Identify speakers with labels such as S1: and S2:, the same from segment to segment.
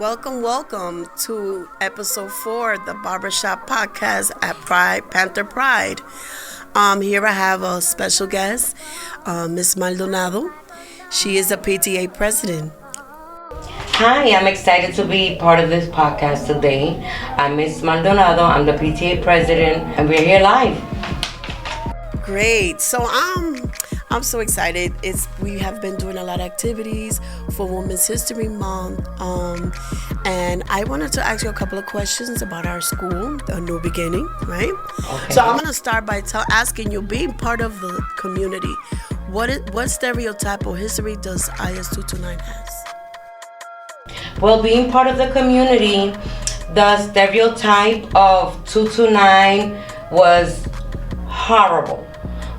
S1: Welcome to episode 4, the Barbershop Podcast at Panther Pride. Here I have a special guest, Miss Maldonado. She is a PTA president.
S2: Hi, I'm excited to be part of this podcast today. I'm Miss Maldonado. I'm the PTA president, and we're here live.
S1: Great. So I'm so excited. We have been doing a lot of activities for Women's History Month, and I wanted to ask you a couple of questions about our school, A New Beginning, right?
S2: Okay.
S1: So I'm going to start by asking you, being part of the community, what stereotype or history does IS229 has?
S2: Well, being part of the community, the stereotype of 229 was horrible.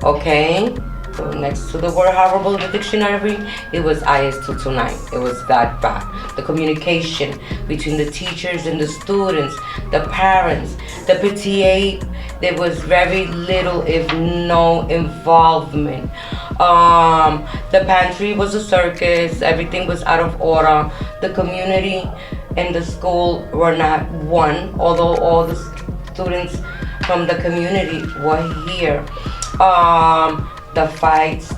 S2: Okay? So next to the word horrible in the dictionary, it was IS229. It was that bad. The communication between the teachers and the students, the parents, the PTA, there was very little, if no, involvement. The pantry was a circus. Everything was out of order. The community and the school were not one, although all the students from the community were here. The fights,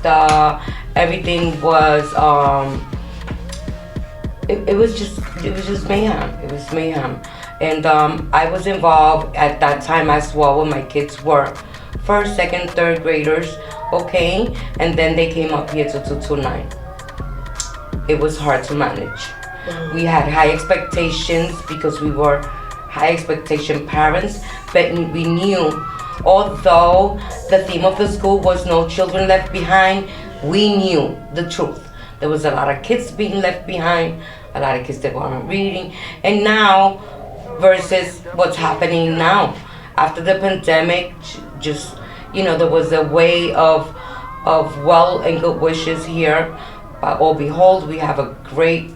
S2: everything was it was just mayhem. It was mayhem, and I was involved at that time as well when my kids were first, second, third graders, okay, and then they came up here to 229. It was hard to manage. We had high expectations because we were high expectation parents, but we knew. Although the theme of the school was no children left behind, we knew the truth. There was a lot of kids being left behind, a lot of kids that weren't reading. And now, versus what's happening now, after the pandemic, just, there was a way of well and good wishes here. Oh, behold, we have a great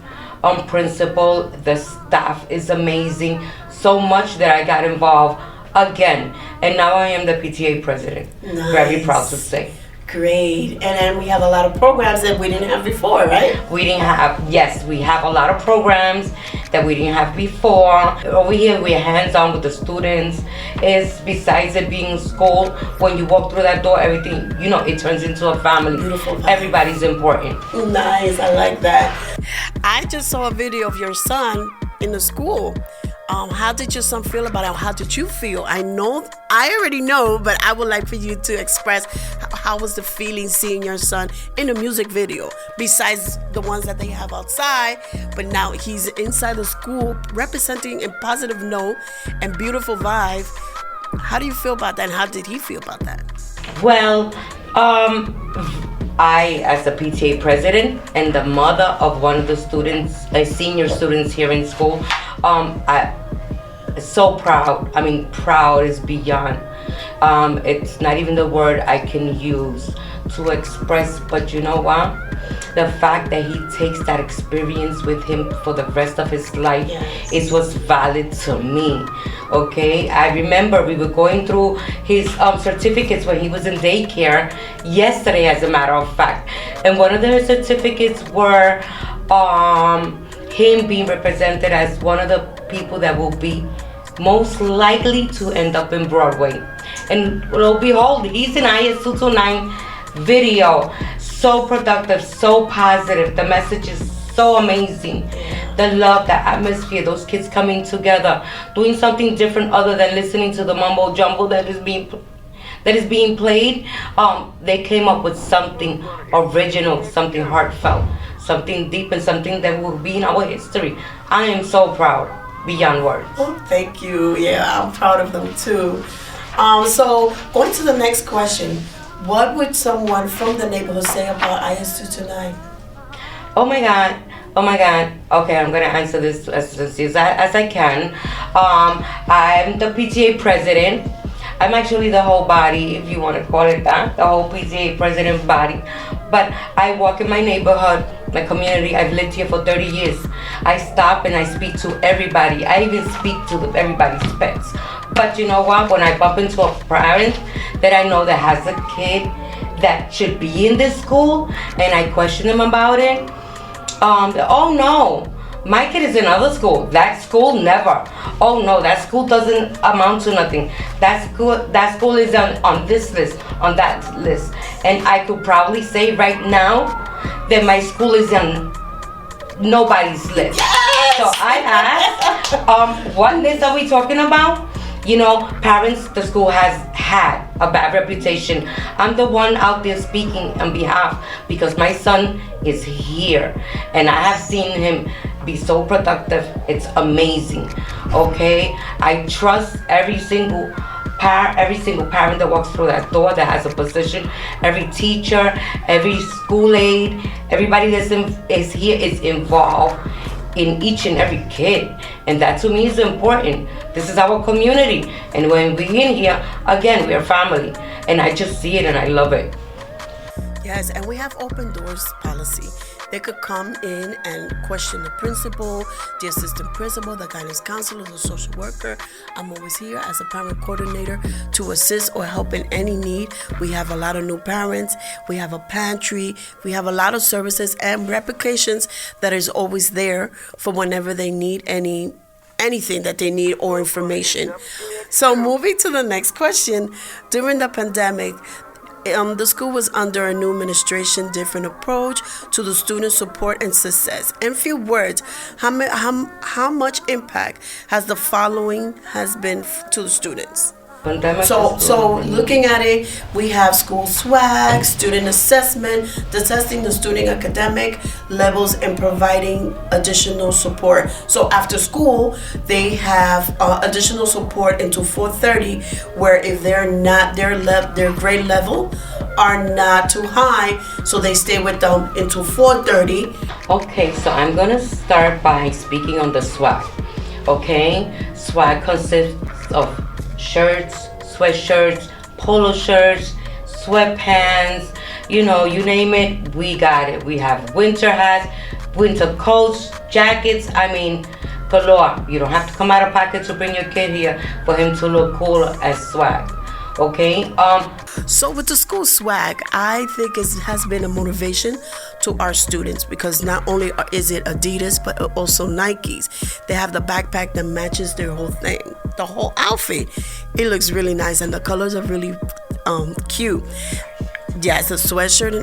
S2: principal. The staff is amazing. So much that I got involved again, and now I am the PTA president.
S1: Nice.
S2: Very proud to say.
S1: Great. And then we have a lot of programs that we didn't have before, right?
S2: We have a lot of programs that we didn't have before. Over here we're hands-on with the students. Besides it being school, when you walk through that door, everything, it turns into a family.
S1: Beautiful.
S2: Everybody's important.
S1: Nice, I like that. I just saw a video of your son in the school. How did your son feel about it? How did you feel? I already know, but I would like for you to express how was the feeling seeing your son in a music video, besides the ones that they have outside, but now he's inside the school representing a positive note and beautiful vibe. How do you feel about that, and how did he feel about that?
S2: Well, I, as the PTA president and the mother of one of the students, senior students here in school, I so proud. I mean, proud is beyond. It's not even the word I can use to express, but you know what? The fact that he takes that experience with him for the rest of his life,
S1: yes,
S2: is what's valid to me. Okay, I remember we were going through his certificates when he was in daycare yesterday, as a matter of fact, and one of the certificates were him being represented as one of the people that will be most likely to end up in Broadway. And lo behold, he's in IS229 video. So productive, so positive. The message is so amazing. The love, the atmosphere, those kids coming together, doing something different other than listening to the mumbo jumbo that is being played. They came up with something original, something heartfelt, something deep, and something that will be in our history. I am so proud, beyond words.
S1: Oh, thank you. Yeah, I'm proud of them too. So going to the next question, what would someone from the neighborhood say about IS229?
S2: Oh my God. Okay, I'm gonna answer this as I can. I'm the PTA president. I'm actually the whole body, if you want to call it that, the whole PTA president body. But I walk in my neighborhood, my community. I've lived here for 30 years. I stop and I speak to everybody. I even speak to everybody's pets. But you know what? When I bump into a parent that I know that has a kid that should be in this school, and I question them about it, oh no, My kid is in other school. That school never. Oh no, that school doesn't amount to nothing. That school is on this list, on that list. And I could probably say right now that my school is on nobody's list.
S1: Yes!
S2: So I asked, what list are we talking about? You know, parents, the school has had a bad reputation. I'm the one out there speaking on behalf because my son is here and I have seen him be so productive. It's amazing. Okay, I trust every single parent that walks through that door that has a position, every teacher, every school aide, everybody is here is involved in each and every kid, and that to me is important. This is our community, and when we're in here, again, we're family, and I just see it and I love it.
S1: Yes, and we have open doors policy. They could come in and question the principal, the assistant principal, the guidance counselor, the social worker. I'm always here as a parent coordinator to assist or help in any need. We have a lot of new parents. We have a pantry. We have a lot of services and replications that is always there for whenever they need anything that they need or information. So moving to the next question, during the pandemic, the school was under a new administration, different approach to the student support and success. In few words, how much impact has the following has been to the students? So looking at it, we have school swag, student assessment, the testing the student academic levels, and providing additional support. So after school, they have additional support until 4:30, where if they're not their grade level are not too high, so they stay with them until 4:30.
S2: Okay, so I'm gonna start by speaking on the swag. Okay, swag consists of shirts, sweatshirts, polo shirts, sweatpants, you name it, we got it. We have winter hats, winter coats, jackets, galore. You don't have to come out of pocket to bring your kid here for him to look cool as swag. Okay.
S1: So with the school swag, I think it has been a motivation to our students because not only is it Adidas, but also Nikes. They have the backpack that matches their whole thing, the whole outfit. It looks really nice, and the colors are really cute. Yes, a sweatshirt,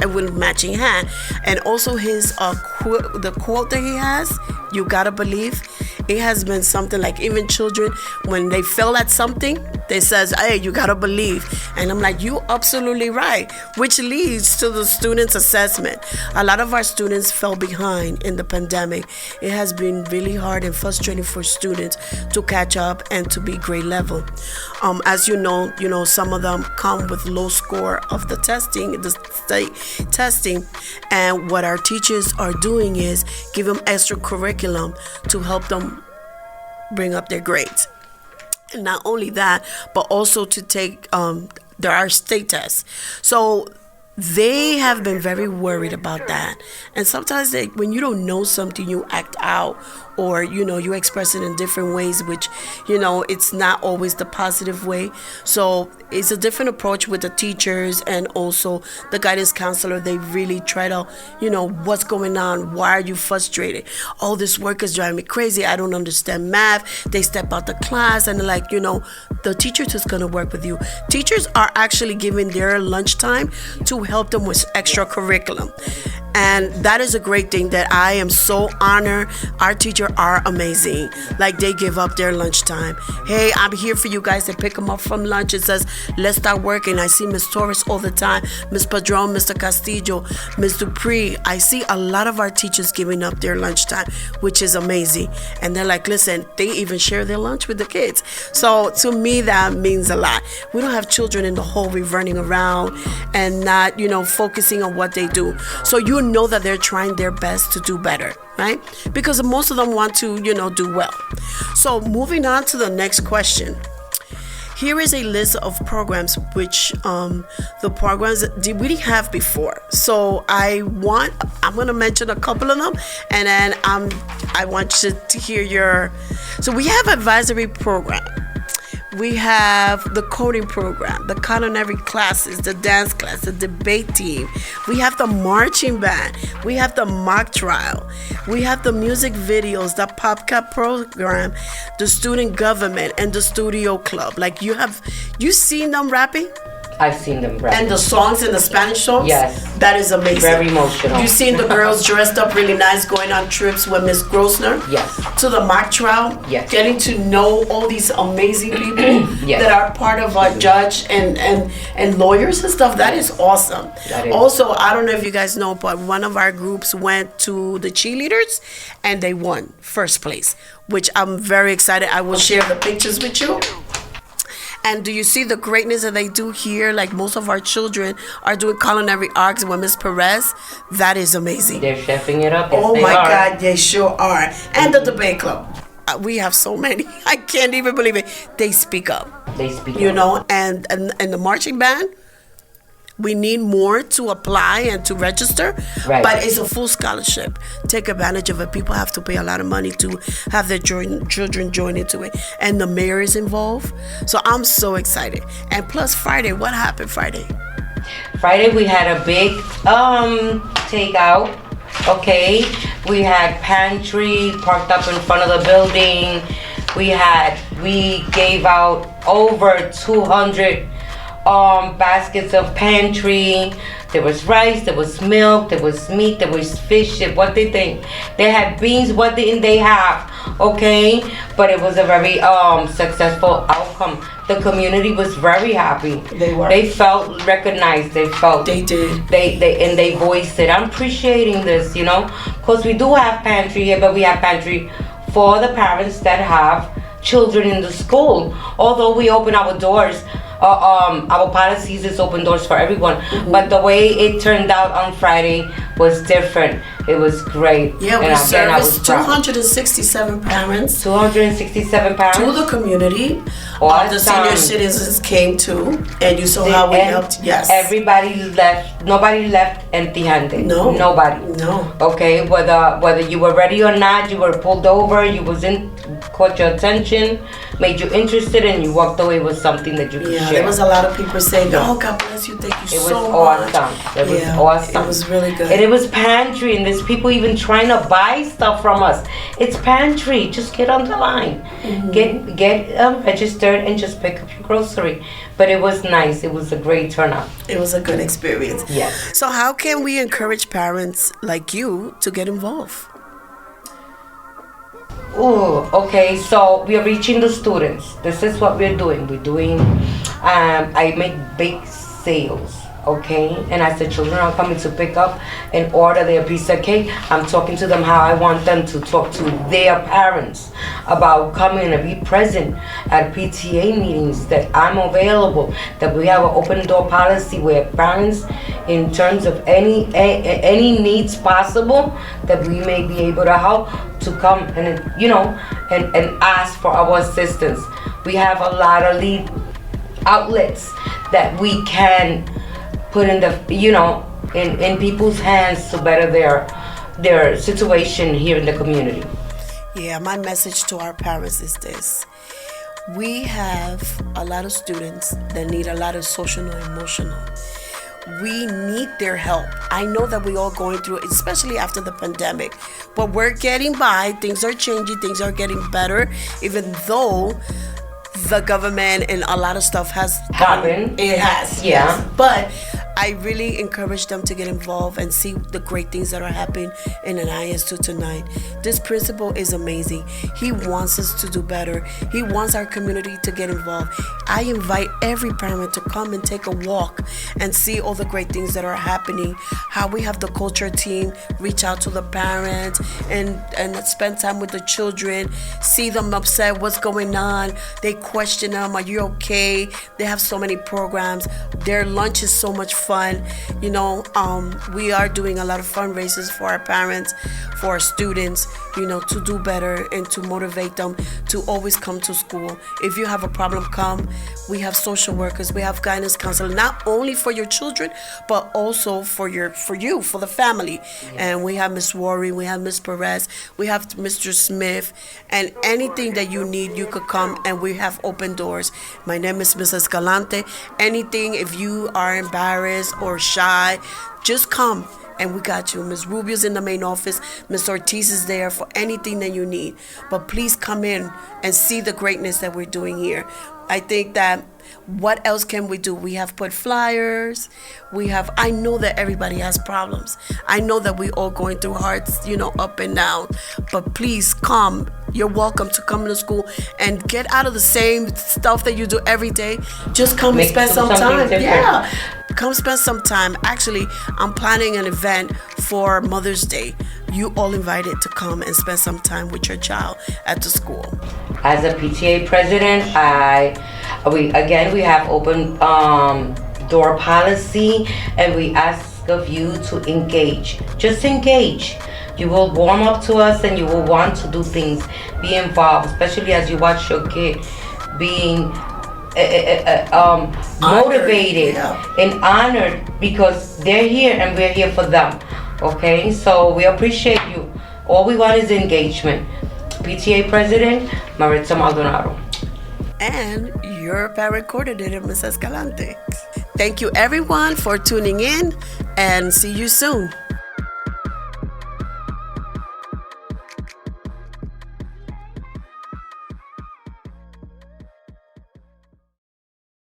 S1: and with matching hat, and also his the quote that he has. You gotta believe. It has been something like even children, when they fail at something, they says, hey, you gotta believe. And I'm like, you absolutely right, which leads to the students' assessment. A lot of our students fell behind in the pandemic. It has been really hard and frustrating for students to catch up and to be grade level. As you know, some of them come with low score of the state testing, and what our teachers are doing is give them extra curriculum to help them bring up their grades. And not only that, but also to take there are state tests. So they have been very worried about that. And sometimes when you don't know something, you act out, or you express it in different ways, which it's not always the positive way. So it's a different approach with the teachers and also the guidance counselor. They really try to what's going on, why are you frustrated, oh, this work is driving me crazy, I don't understand math. They step out the class and they're like, the teacher is going to work with you. Teachers are actually giving their lunchtime to help them with extra curriculum. And that is a great thing that I am so honored. Our teachers are amazing. Like, they give up their lunchtime. Hey, I'm here for you guys. They pick them up from lunch. It says, let's start working. I see Miss Torres all the time, Miss Padron, Mr. Castillo, Miss Dupree. I see a lot of our teachers giving up their lunchtime, which is amazing. And they're like, listen, they even share their lunch with the kids. So to me, that means a lot. We don't have children in the hallway running around and not, focusing on what they do. So know that they're trying their best to do better, right? Because most of them want to, do well. So moving on to the next question. Here is a list of programs which the programs did we have before. So I'm going to mention a couple of them, and then I want you to hear so we have advisory program. We have the coding program, the culinary classes, the dance class, the debate team. We have the marching band. We have the mock trial. We have the music videos, the podcast program, the student government, and the studio club. Like you seen them rapping?
S2: I've seen them rap.
S1: And the songs and the Spanish songs?
S2: Yes.
S1: That is amazing.
S2: Very emotional.
S1: You seen the girls dressed up really nice going on trips with Miss Grosner?
S2: Yes.
S1: To the mock trial?
S2: Yes.
S1: Getting to know all these amazing people
S2: yes.
S1: that are part of our judge and lawyers and stuff. That is awesome.
S2: That is.
S1: Also, I don't know if you guys know, but one of our groups went to the cheerleaders and they won first place, which I'm very excited. I will share the pictures with you. And do you see the greatness that they do here? Like most of our children are doing culinary arts with Miss Perez. That is amazing.
S2: They're chefing it up. Yes,
S1: oh my
S2: are.
S1: God, they sure are. And the debate club. We have so many. I can't even believe it. They speak up.
S2: They speak up.
S1: You know, and the marching band. We need more to apply and to register,
S2: right.
S1: But it's a full scholarship. Take advantage of it. People have to pay a lot of money to have their children join into it. And the mayor is involved. So I'm so excited. And plus Friday, what happened Friday?
S2: Friday we had a big takeout. Okay. We had pantry parked up in front of the building. We gave out over 200 baskets of pantry. There was rice, there was milk, there was meat, there was fish. What they think? They had beans. What didn't they have? Okay, but it was a very successful outcome. The community was very happy.
S1: They were.
S2: They felt recognized. They felt.
S1: They did.
S2: They voiced it. I'm appreciating this, you know, because we do have pantry here, but we have pantry for the parents that have children in the school. Although we open our doors. Our policies is open doors for everyone, but the way it turned out on Friday was different. It was great.
S1: Yeah, we serviced 267 parents.
S2: 267 parents.
S1: To the community.
S2: Awesome.
S1: The senior citizens came too, and you saw how we helped. Yes.
S2: Everybody left. Nobody left empty-handed.
S1: No.
S2: Nobody.
S1: No.
S2: Okay. Whether you were ready or not, you were pulled over. You caught your attention, made you interested, and you walked away with something that you could share.
S1: There was a lot of people saying, "Oh, God bless you, thank you so much."
S2: It was awesome.
S1: It was really good.
S2: And it was pantry, and there's people even trying to buy stuff from us. It's pantry. Just get on the line, get registered, and just pick up your grocery. But it was nice. It was a great turnout.
S1: It was a good experience.
S2: Yes.
S1: So how can we encourage parents like you to get involved?
S2: Oh, okay. So we are reaching the students. This is what we're doing. We're doing. I make bake sales. Okay, and as the children are coming to pick up and order their piece of cake, I'm talking to them how I want them to talk to their parents about coming and be present at PTA meetings, that I'm available, that we have an open door policy where parents, in terms of any needs possible, that we may be able to help, to come and and ask for our assistance. We have a lot of lead outlets that we can put in in people's hands to better their situation here in the community.
S1: Yeah, my message to our parents is this. We have a lot of students that need a lot of social and emotional. We need their help. I know that we all going through it, especially after the pandemic, but we're getting by. Things are changing. Things are getting better, even though the government and a lot of stuff has
S2: happened.
S1: It has,
S2: yeah.
S1: Yes. But I really encourage them to get involved and see the great things that are happening in an IS229. This principal is amazing. He wants us to do better. He wants our community to get involved. I invite every parent to come and take a walk and see all the great things that are happening. How we have the culture team reach out to the parents and spend time with the children, see them upset, what's going on. They question them, are you okay? They have so many programs. Their lunch is so much fun. We are doing a lot of fundraisers for our parents, for our students, to do better and to motivate them to always come to school. If you have a problem, come. We have social workers, we have guidance counselors, not only for your children, but also for you, for the family. And we have Miss Worry, we have Miss Perez, we have Mr. Smith, and anything that you need, you could come, and we have open doors. My name is Miss Escalante. Anything, if you are embarrassed or shy, just come and we got you. Miss Rubio's in the main office. Miss Ortiz is there for anything that you need. But please come in and see the greatness that we're doing here. I think that what else can we do? We have put flyers. I know that everybody has problems. I know that we all going through hard, up and down. But please come. You're welcome to come to school and get out of the same stuff that you do every day. Just come and spend some time. Yeah. Come spend some time. Actually, I'm planning an event for Mother's Day. You all invited to come and spend some time with your child at the school.
S2: As a PTA president, we have open door policy, and we ask of you to engage. Just engage. You will warm up to us, and you will want to do things. Be involved, especially as you watch your kid being motivated and honored, because they're here and we're here for them. Okay, so we appreciate you. All we want is engagement. PTA President, Maritza Maldonado.
S1: And your parent coordinator, Ms. Escalante. Thank you everyone for tuning in, and see you soon.